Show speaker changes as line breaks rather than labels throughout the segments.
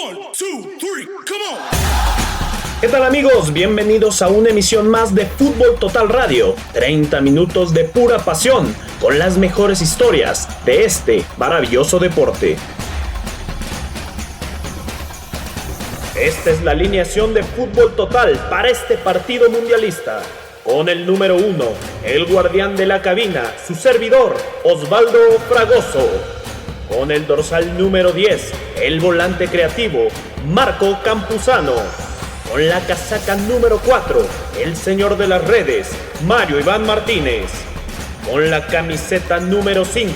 1, 2, 3, come on.
¿Qué tal amigos? Bienvenidos a una emisión más de Fútbol Total Radio. 30 minutos de pura pasión con las mejores historias de este maravilloso deporte. Esta es la alineación de Fútbol Total para este partido mundialista. Con el número 1, el guardián de la cabina, su servidor, Osvaldo Fragoso. Con el dorsal número 10, el volante creativo, Marco Campuzano. Con la casaca número 4, el señor de las redes, Mario Iván Martínez. Con la camiseta número 5,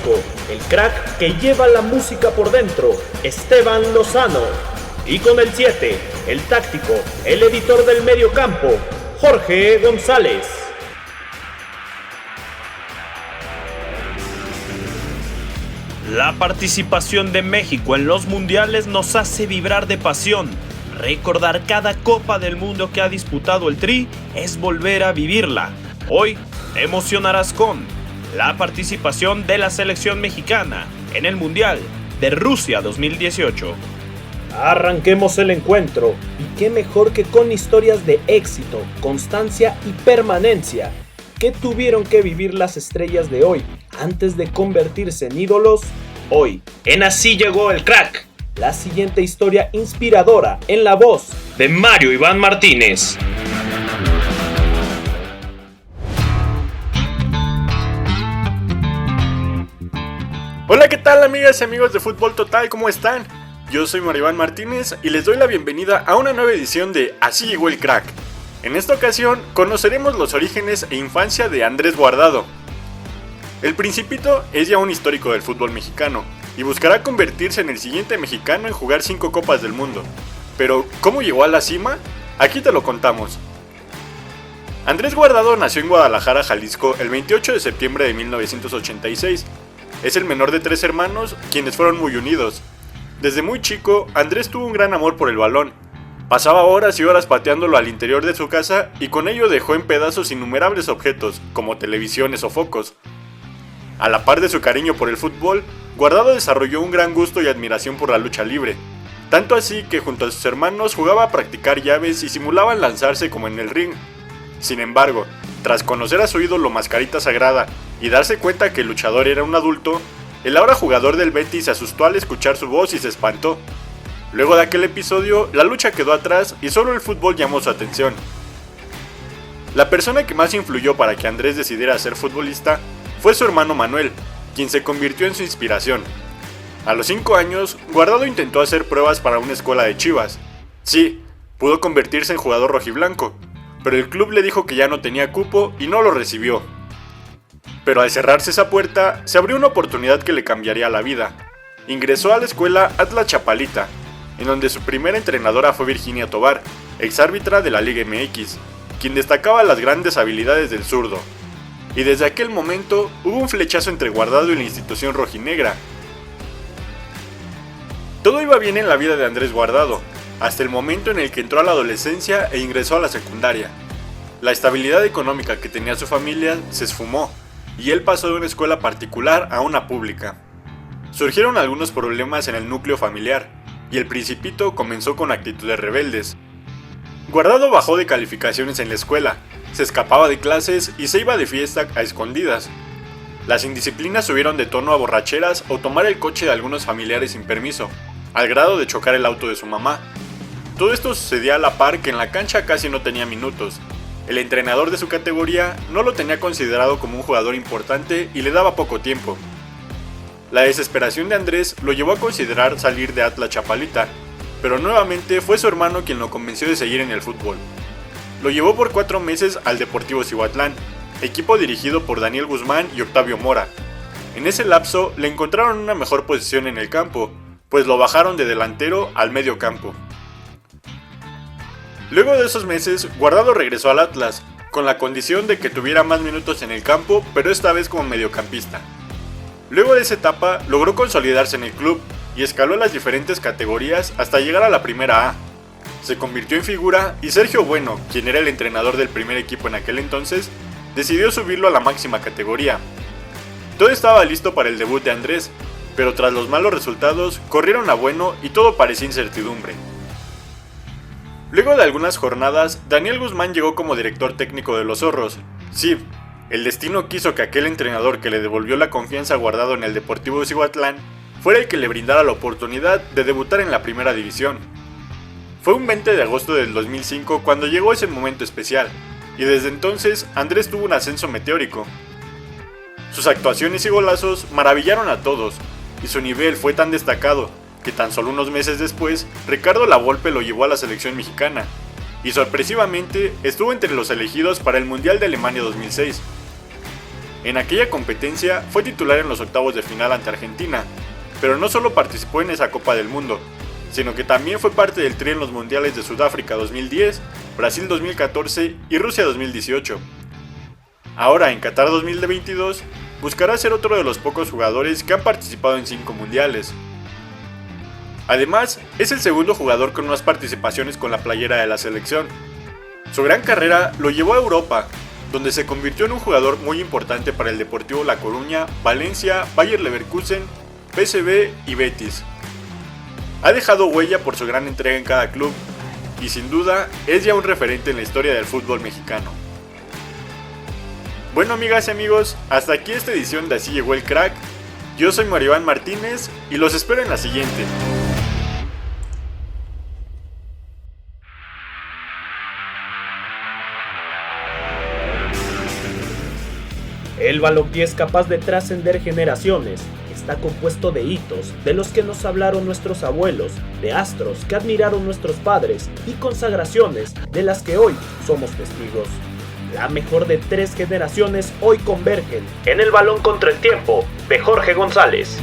el crack que lleva la música por dentro, Esteban Lozano. Y con el 7, el táctico, el editor del medio campo, Jorge González. La participación de México en los mundiales nos hace vibrar de pasión. Recordar cada Copa del Mundo que ha disputado el Tri es volver a vivirla. Hoy te emocionarás con la participación de la selección mexicana en el Mundial de Rusia 2018. Arranquemos el encuentro, y qué mejor que con historias de éxito, constancia y permanencia. ¿Qué tuvieron que vivir las estrellas de hoy antes de convertirse en ídolos? Hoy, en Así Llegó el Crack, la siguiente historia inspiradora en la voz de Mario Iván Martínez.
Hola, ¿qué tal amigas y amigos de Fútbol Total? ¿Cómo están? Yo soy Mario Iván Martínez y les doy la bienvenida a una nueva edición de Así Llegó el Crack. En esta ocasión conoceremos los orígenes e infancia de Andrés Guardado. El Principito es ya un histórico del fútbol mexicano y buscará convertirse en el siguiente mexicano en jugar 5 Copas del Mundo. Pero, ¿cómo llegó a la cima? Aquí te lo contamos. Andrés Guardado nació en Guadalajara, Jalisco, el 28 de septiembre de 1986. Es el menor de 3 hermanos, quienes fueron muy unidos. Desde muy chico, Andrés tuvo un gran amor por el balón. Pasaba horas y horas pateándolo al interior de su casa y con ello dejó en pedazos innumerables objetos, como televisiones o focos. A la par de su cariño por el fútbol, Guardado desarrolló un gran gusto y admiración por la lucha libre. Tanto así que junto a sus hermanos jugaba a practicar llaves y simulaban lanzarse como en el ring. Sin embargo, tras conocer a su ídolo Mascarita Sagrada y darse cuenta que el luchador era un adulto, el ahora jugador del Betis se asustó al escuchar su voz y se espantó. Luego de aquel episodio, la lucha quedó atrás y solo el fútbol llamó su atención. La persona que más influyó para que Andrés decidiera ser futbolista fue su hermano Manuel, quien se convirtió en su inspiración. A los 5 años, Guardado intentó hacer pruebas para una escuela de Chivas. Sí, pudo convertirse en jugador rojiblanco, pero el club le dijo que ya no tenía cupo y no lo recibió. Pero al cerrarse esa puerta, se abrió una oportunidad que le cambiaría la vida. Ingresó a la escuela Atlas Chapalita, en donde su primera entrenadora fue Virginia Tobar, exárbitra de la Liga MX, quien destacaba las grandes habilidades del zurdo. Y desde aquel momento hubo un flechazo entre Guardado y la institución rojinegra. Todo iba bien en la vida de Andrés Guardado, hasta el momento en el que entró a la adolescencia e ingresó a la secundaria. La estabilidad económica que tenía su familia se esfumó, y él pasó de una escuela particular a una pública. Surgieron algunos problemas en el núcleo familiar, y el Principito comenzó con actitudes rebeldes. Guardado bajó de calificaciones en la escuela, se escapaba de clases y se iba de fiesta a escondidas. Las indisciplinas subieron de tono a borracheras o tomar el coche de algunos familiares sin permiso, al grado de chocar el auto de su mamá. Todo esto sucedía a la par que en la cancha casi no tenía minutos. El entrenador de su categoría no lo tenía considerado como un jugador importante y le daba poco tiempo. La desesperación de Andrés lo llevó a considerar salir de Atlas Chapalita, pero nuevamente fue su hermano quien lo convenció de seguir en el fútbol. Lo llevó por 4 meses al Deportivo Cihuatlán, equipo dirigido por Daniel Guzmán y Octavio Mora. En ese lapso le encontraron una mejor posición en el campo, pues lo bajaron de delantero al medio campo. Luego de esos meses, Guardado regresó al Atlas, con la condición de que tuviera más minutos en el campo, pero esta vez como mediocampista. Luego de esa etapa, logró consolidarse en el club y escaló las diferentes categorías hasta llegar a la primera A. Se convirtió en figura y Sergio Bueno, quien era el entrenador del primer equipo en aquel entonces, decidió subirlo a la máxima categoría. Todo estaba listo para el debut de Andrés, pero tras los malos resultados corrieron a bueno y todo parecía incertidumbre. Luego de algunas jornadas, Daniel Guzmán llegó como director técnico de los Zorros. Sí, el destino quiso que aquel entrenador que le devolvió la confianza guardado en el Deportivo Cihuatlán fuera el que le brindara la oportunidad de debutar en la primera división. Fue un 20 de agosto del 2005 cuando llegó ese momento especial, y desde entonces Andrés tuvo un ascenso meteórico. Sus actuaciones y golazos maravillaron a todos, y su nivel fue tan destacado que tan solo unos meses después, Ricardo Lavolpe lo llevó a la selección mexicana, y sorpresivamente estuvo entre los elegidos para el Mundial de Alemania 2006. En aquella competencia fue titular en los octavos de final ante Argentina, pero no solo participó en esa Copa del Mundo, sino que también fue parte del tri en los Mundiales de Sudáfrica 2010, Brasil 2014 y Rusia 2018. Ahora en Qatar 2022 buscará ser otro de los pocos jugadores que han participado en 5 mundiales. Además, es el segundo jugador con más participaciones con la playera de la selección. Su gran carrera lo llevó a Europa, donde se convirtió en un jugador muy importante para el Deportivo La Coruña, Valencia, Bayer Leverkusen, PSV y Betis. Ha dejado huella por su gran entrega en cada club, y sin duda es ya un referente en la historia del fútbol mexicano. Bueno, amigas y amigos, hasta aquí esta edición de Así Llegó el Crack. Yo soy Maribán Martínez y los espero en la siguiente.
El balompié es capaz de trascender generaciones. Está compuesto de hitos, de los que nos hablaron nuestros abuelos, de astros que admiraron nuestros padres y consagraciones de las que hoy somos testigos. La mejor de 3 generaciones hoy convergen en el balón contra el tiempo de Jorge González.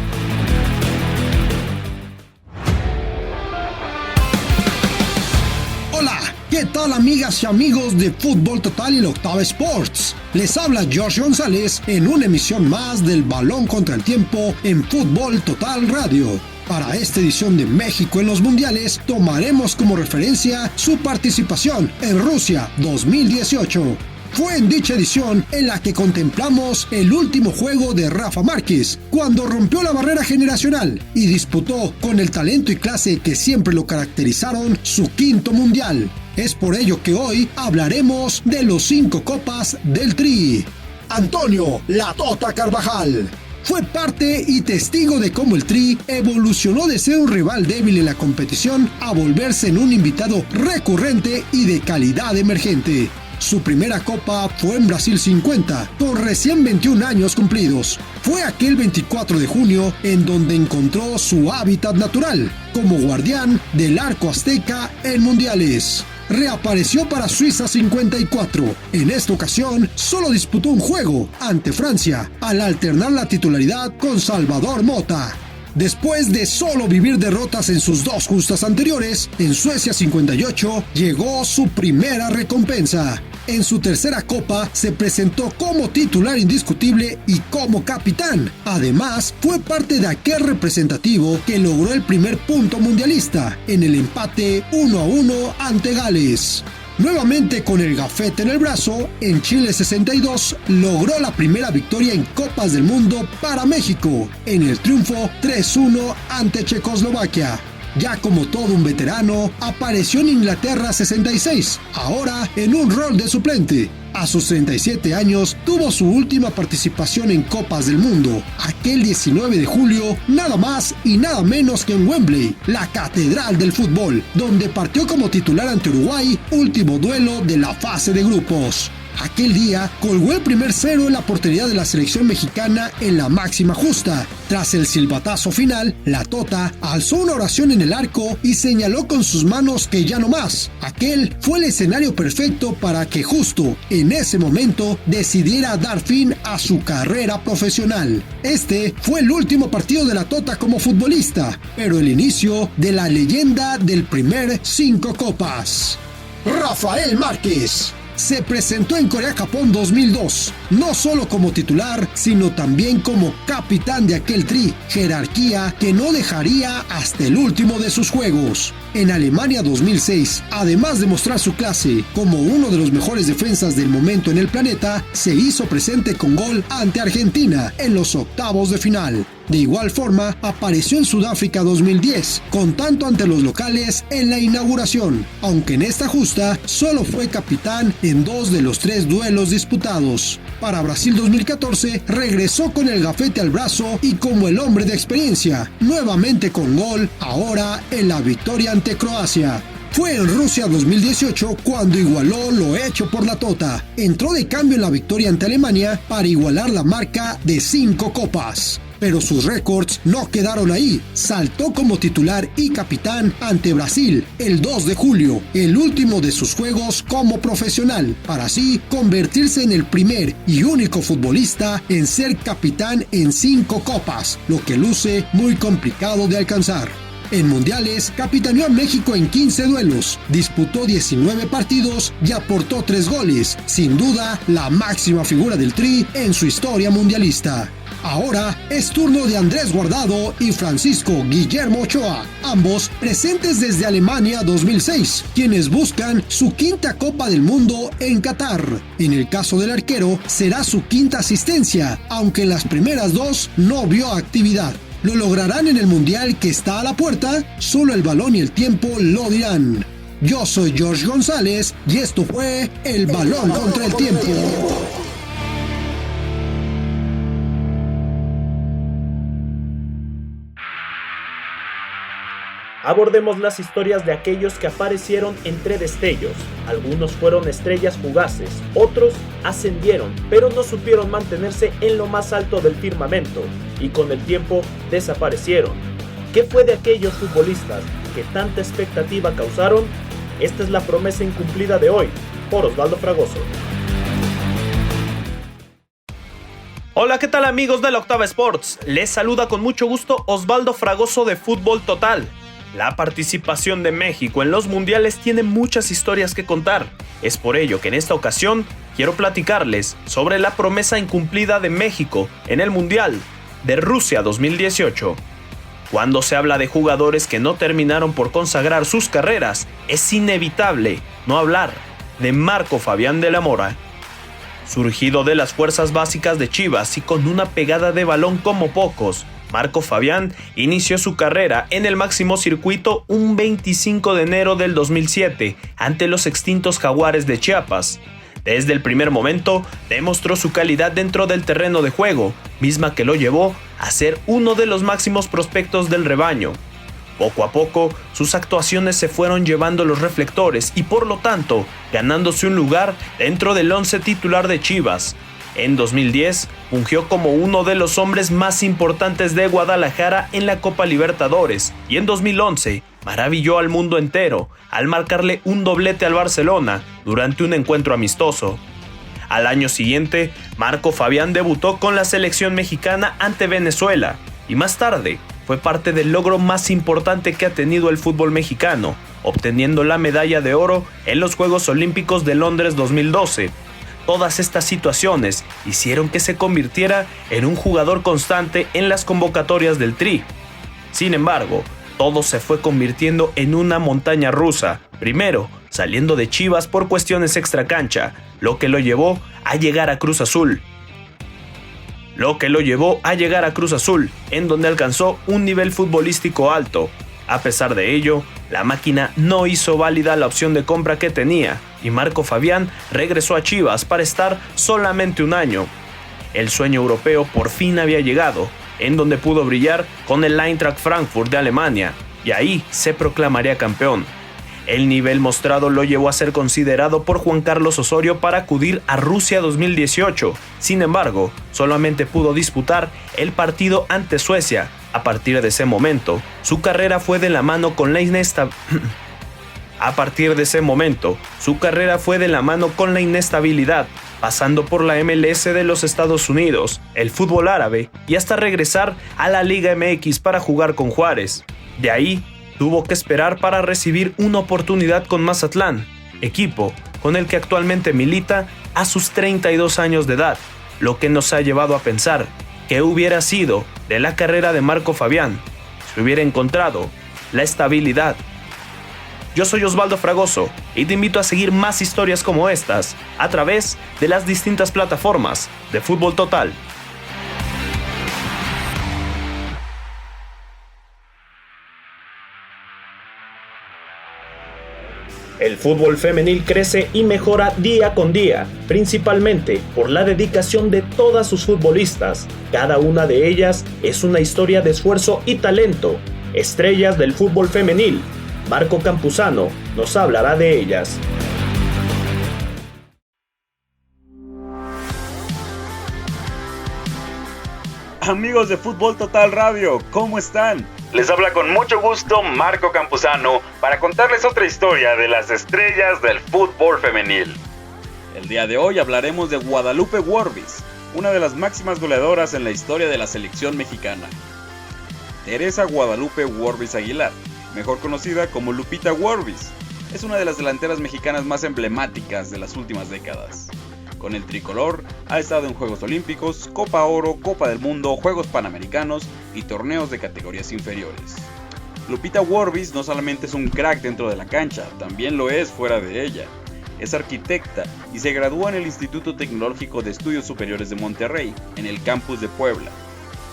Hola, ¿qué tal amigas y amigos de Fútbol Total y el Octava Sports? Les habla Jorge González en una emisión más del Balón contra el Tiempo en Fútbol Total Radio. Para esta edición de México en los Mundiales tomaremos como referencia su participación en Rusia 2018. Fue en dicha edición en la que contemplamos el último juego de Rafa Márquez, cuando rompió la barrera generacional y disputó con el talento y clase que siempre lo caracterizaron su 5º mundial. Es por ello que hoy hablaremos de los 5 copas del Tri. Antonio "La Tota" Carvajal fue parte y testigo de cómo el Tri evolucionó de ser un rival débil en la competición a volverse en un invitado recurrente y de calidad emergente. Su primera copa fue en Brasil 50, con recién 21 años cumplidos. Fue aquel 24 de junio en donde encontró su hábitat natural, como guardián del arco azteca en mundiales. Reapareció para Suiza 54. En esta ocasión, solo disputó un juego ante Francia, al alternar la titularidad con Salvador Mota. Después de solo vivir derrotas en sus 2 justas anteriores, en Suecia 58 llegó su primera recompensa. En su tercera copa se presentó como titular indiscutible y como capitán. Además, fue parte de aquel representativo que logró el primer punto mundialista en el empate 1-1 ante Gales. Nuevamente con el gafete en el brazo, en Chile 62 logró la primera victoria en Copas del Mundo para México, en el triunfo 3-1 ante Checoslovaquia. Ya como todo un veterano, apareció en Inglaterra 66, ahora en un rol de suplente. A sus 37 años tuvo su última participación en Copas del Mundo, aquel 19 de julio, nada más y nada menos que en Wembley, la catedral del fútbol, donde partió como titular ante Uruguay, último duelo de la fase de grupos. Aquel día colgó el primer 0 en la portería de la selección mexicana en la máxima justa. Tras el silbatazo final, la Tota alzó una oración en el arco y señaló con sus manos que ya no más. Aquel fue el escenario perfecto para que justo en ese momento decidiera dar fin a su carrera profesional. Este fue el último partido de la Tota como futbolista, pero el inicio de la leyenda del primer 5 copas. Rafael Márquez se presentó en Corea-Japón 2002, no solo como titular, sino también como capitán de aquel Tri, jerarquía que no dejaría hasta el último de sus juegos. En Alemania 2006, además de mostrar su clase como uno de los mejores defensas del momento en el planeta, se hizo presente con gol ante Argentina en los octavos de final. De igual forma, apareció en Sudáfrica 2010, con tanto ante los locales en la inauguración, aunque en esta justa solo fue capitán en 2 de los 3 duelos disputados. Para Brasil 2014 regresó con el gafete al brazo y como el hombre de experiencia, nuevamente con gol, ahora en la victoria ante Croacia. Fue en Rusia 2018 cuando igualó lo hecho por la Tota. Entró de cambio en la victoria ante Alemania para igualar la marca de 5 copas. Pero sus récords no quedaron ahí. Saltó como titular y capitán ante Brasil el 2 de julio, el último de sus juegos como profesional, para así convertirse en el primer y único futbolista en ser capitán en 5 copas, lo que luce muy complicado de alcanzar. En mundiales, capitaneó a México en 15 duelos, disputó 19 partidos y aportó 3 goles, sin duda la máxima figura del Tri en su historia mundialista. Ahora es turno de Andrés Guardado y Francisco Guillermo Ochoa, ambos presentes desde Alemania 2006, quienes buscan su 5ª Copa del Mundo en Qatar. En el caso del arquero, será su 5ª asistencia, aunque en las primeras 2 no vio actividad. ¿Lo lograrán en el Mundial que está a la puerta? Solo el balón y el tiempo lo dirán. Yo soy George González y esto fue El Balón contra el Tiempo.
Abordemos las historias de aquellos que aparecieron entre destellos. Algunos fueron estrellas fugaces, otros ascendieron, pero no supieron mantenerse en lo más alto del firmamento y con el tiempo desaparecieron. ¿Qué fue de aquellos futbolistas que tanta expectativa causaron? Esta es la promesa incumplida de hoy, por Osvaldo Fragoso. Hola, ¿qué tal amigos de la Octava Sports? Les saluda con mucho gusto Osvaldo Fragoso de Fútbol Total. La participación de México en los mundiales tiene muchas historias que contar. Es por ello que en esta ocasión quiero platicarles sobre la promesa incumplida de México en el Mundial de Rusia 2018. Cuando se habla de jugadores que no terminaron por consagrar sus carreras, es inevitable no hablar de Marco Fabián de la Mora. Surgido de las fuerzas básicas de Chivas y con una pegada de balón como pocos, Marco Fabián inició su carrera en el máximo circuito un 25 de enero del 2007 ante los extintos Jaguares de Chiapas. Desde el primer momento demostró su calidad dentro del terreno de juego, misma que lo llevó a ser uno de los máximos prospectos del rebaño. Poco a poco, sus actuaciones se fueron llevando los reflectores y por lo tanto, ganándose un lugar dentro del 11 titular de Chivas. En 2010, fungió como uno de los hombres más importantes de Guadalajara en la Copa Libertadores y en 2011 maravilló al mundo entero al marcarle un doblete al Barcelona durante un encuentro amistoso. Al año siguiente, Marco Fabián debutó con la selección mexicana ante Venezuela y más tarde fue parte del logro más importante que ha tenido el fútbol mexicano, obteniendo la medalla de oro en los Juegos Olímpicos de Londres 2012. Todas estas situaciones hicieron que se convirtiera en un jugador constante en las convocatorias del Tri. Sin embargo, todo se fue convirtiendo en una montaña rusa, primero saliendo de Chivas por cuestiones extracancha, lo que lo llevó a llegar a Cruz Azul, en donde alcanzó un nivel futbolístico alto. A pesar de ello, la máquina no hizo válida la opción de compra que tenía y Marco Fabián regresó a Chivas para estar solamente un año. El sueño europeo por fin había llegado, en donde pudo brillar con el Eintracht Frankfurt de Alemania, y ahí se proclamaría campeón. El nivel mostrado lo llevó a ser considerado por Juan Carlos Osorio para acudir a Rusia 2018. Sin embargo, solamente pudo disputar el partido ante Suecia. A partir de ese momento, su carrera fue de la mano con la inestabilidad, pasando por la MLS de los Estados Unidos, el fútbol árabe y hasta regresar a la Liga MX para jugar con Juárez. De ahí, tuvo que esperar para recibir una oportunidad con Mazatlán, equipo con el que actualmente milita a sus 32 años de edad, lo que nos ha llevado a pensar qué hubiera sido de la carrera de Marco Fabián si hubiera encontrado la estabilidad. Yo soy Osvaldo Fragoso y te invito a seguir más historias como estas a través de las distintas plataformas de Fútbol Total. El fútbol femenil crece y mejora día con día, principalmente por la dedicación de todas sus futbolistas. Cada una de ellas es una historia de esfuerzo y talento. Estrellas del fútbol femenil. Marco Campuzano nos hablará de ellas.
Amigos de Fútbol Total Radio, ¿cómo están? Les habla con mucho gusto Marco Campuzano para contarles otra historia de las estrellas del fútbol femenil. El día de hoy hablaremos de Guadalupe Worbis, una de las máximas goleadoras en la historia de la selección mexicana. Teresa Guadalupe Worbis Aguilar, mejor conocida como Lupita Worbis, es una de las delanteras mexicanas más emblemáticas de las últimas décadas. Con el tricolor ha estado en Juegos Olímpicos, Copa Oro, Copa del Mundo, Juegos Panamericanos y torneos de categorías inferiores. Lupita Worbis no solamente es un crack dentro de la cancha, también lo es fuera de ella. Es arquitecta y se graduó en el Instituto Tecnológico de Estudios Superiores de Monterrey, en el campus de Puebla.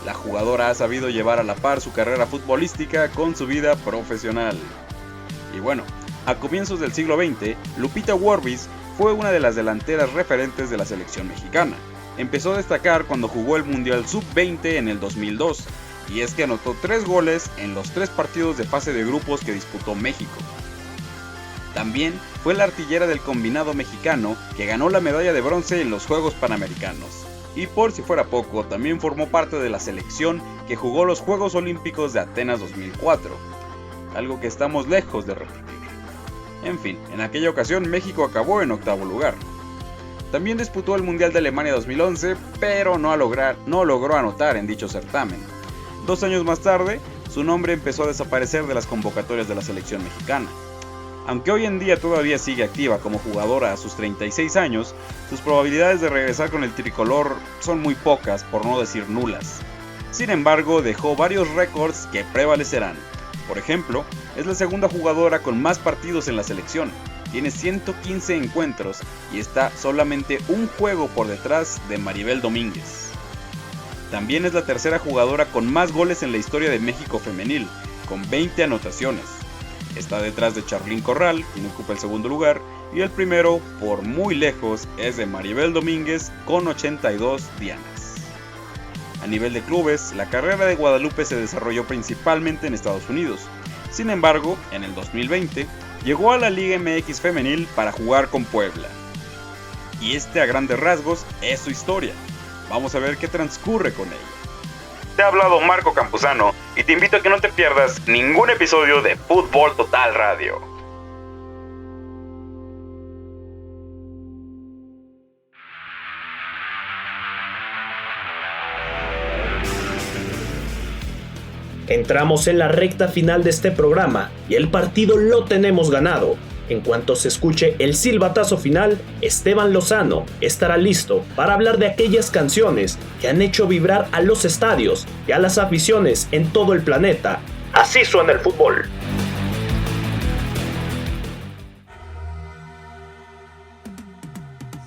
La jugadora ha sabido llevar a la par su carrera futbolística con su vida profesional. Y bueno, a comienzos del siglo XX, Lupita Worbis fue una de las delanteras referentes de la selección mexicana. Empezó a destacar cuando jugó el Mundial Sub-20 en el 2002, y es que anotó 3 goles en los 3 partidos de fase de grupos que disputó México. También fue la artillera del combinado mexicano que ganó la medalla de bronce en los Juegos Panamericanos. Y por si fuera poco, también formó parte de la selección que jugó los Juegos Olímpicos de Atenas 2004, algo que estamos lejos de repetir. En fin, en aquella ocasión México acabó en 8º lugar. También disputó el Mundial de Alemania 2011, pero no logró anotar en dicho certamen. 2 años más tarde, su nombre empezó a desaparecer de las convocatorias de la selección mexicana. Aunque hoy en día todavía sigue activa como jugadora a sus 36 años, sus probabilidades de regresar con el tricolor son muy pocas, por no decir nulas. Sin embargo, dejó varios récords que prevalecerán. Por ejemplo, es la segunda jugadora con más partidos en la selección, tiene 115 encuentros y está solamente un juego por detrás de Maribel Domínguez. También es la tercera jugadora con más goles en la historia de México femenil, con 20 anotaciones. Está detrás de Charlín Corral, quien ocupa el segundo lugar, y el primero, por muy lejos, es de Maribel Domínguez con 82 dianas. A nivel de clubes, la carrera de Guadalupe se desarrolló principalmente en Estados Unidos. Sin embargo, en el 2020, llegó a la Liga MX femenil para jugar con Puebla. Y a grandes rasgos es su historia. Vamos a ver qué transcurre con ella. Te ha hablado Marco Campuzano y te invito a que no te pierdas ningún episodio de Fútbol Total Radio.
Entramos en la recta final de este programa y el partido lo tenemos ganado. En cuanto se escuche el silbatazo final, Esteban Lozano estará listo para hablar de aquellas canciones que han hecho vibrar a los estadios y a las aficiones en todo el planeta. Así suena el fútbol.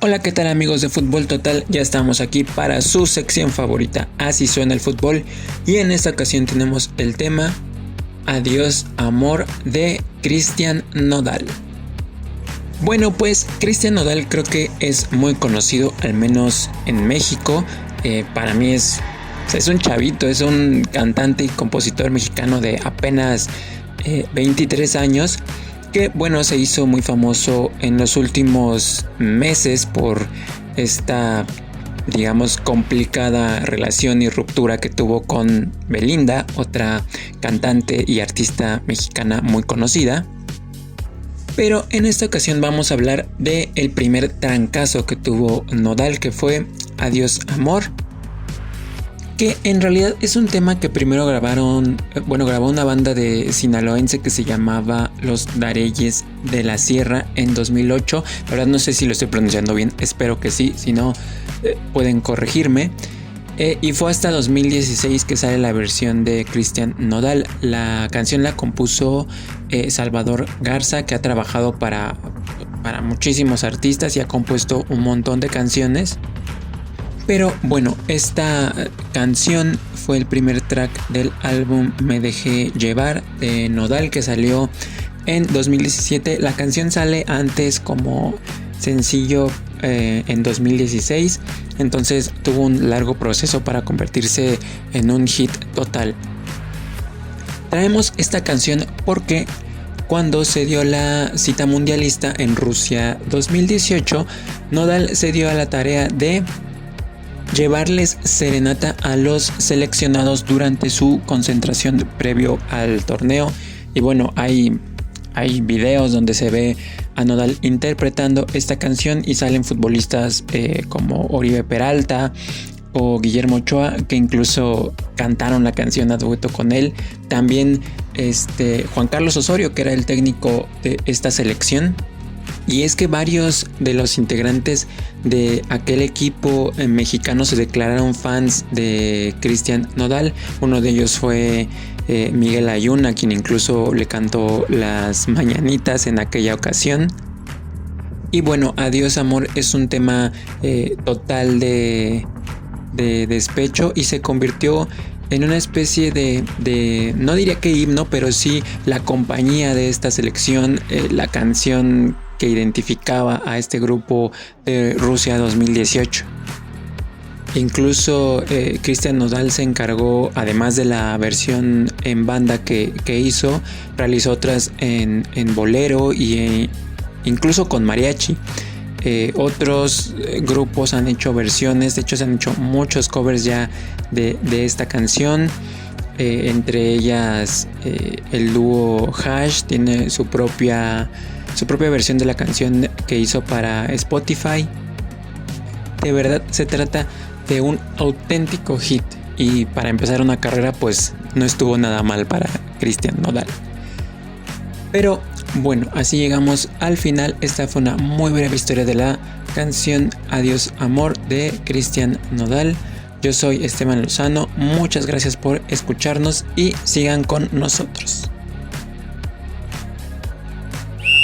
Hola, ¿qué tal amigos de Fútbol Total? Ya estamos aquí para su sección favorita, Así suena el fútbol, y en esta ocasión tenemos el tema Adiós Amor de Cristian Nodal. Bueno, pues Cristian Nodal creo que es muy conocido, al menos en México. Para mí es un chavito, es un cantante y compositor mexicano de apenas 23 años. Que bueno, se hizo muy famoso en los últimos meses por esta, digamos, complicada relación y ruptura que tuvo con Belinda, otra cantante y artista mexicana muy conocida. Pero en esta ocasión vamos a hablar del primer trancazo que tuvo Nodal, que fue Adiós Amor, que en realidad es un tema que primero grabó una banda de sinaloense que se llamaba Los Dareyes de la Sierra en 2008. La verdad no sé si lo estoy pronunciando bien, espero que sí, si no pueden corregirme. Y fue hasta 2016 que sale la versión de Cristian Nodal. La canción la compuso Salvador Garza, que ha trabajado para muchísimos artistas y ha compuesto un montón de canciones. Pero bueno, esta canción fue el primer track del álbum Me Dejé Llevar de Nodal, que salió en 2017. La canción sale antes como sencillo en 2016, entonces tuvo un largo proceso para convertirse en un hit total. Traemos esta canción porque cuando se dio la cita mundialista en Rusia 2018, Nodal se dio a la tarea de llevarles serenata a los seleccionados durante su concentración previo al torneo. Y bueno, hay videos donde se ve a Nodal interpretando esta canción y salen futbolistas como Oribe Peralta o Guillermo Ochoa, que incluso cantaron la canción a dueto con él. También Juan Carlos Osorio, que era el técnico de esta selección. Y es que varios de los integrantes de aquel equipo mexicano se declararon fans de Cristian Nodal. Uno de ellos fue Miguel Ayun, a quien incluso le cantó las mañanitas en aquella ocasión. Y bueno, Adiós Amor es un tema total de despecho y se convirtió en una especie de no diría que himno, pero sí la compañía de esta selección, la canción que identificaba a este grupo de Rusia 2018. Incluso Cristian Nodal se encargó, además de la versión en banda que hizo, realizó otras en bolero y incluso con mariachi. Otros grupos han hecho versiones, de hecho se han hecho muchos covers ya de esta canción, entre ellas el dúo Hash tiene su propia versión de la canción que hizo para Spotify. De verdad se trata de un auténtico hit y para empezar una carrera pues no estuvo nada mal para Cristian Nodal. Pero bueno, así llegamos al final. Esta fue una muy breve historia de la canción Adiós Amor de Cristian Nodal. Yo soy Esteban Lozano, muchas gracias por escucharnos y sigan con nosotros.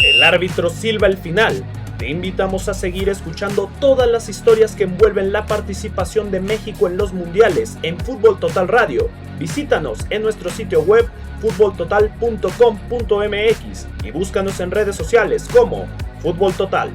El árbitro silba el final. Te invitamos a seguir escuchando todas las historias que envuelven la participación de México en los mundiales en Fútbol Total Radio. Visítanos en nuestro sitio web futboltotal.com.mx y búscanos en redes sociales como Fútbol Total.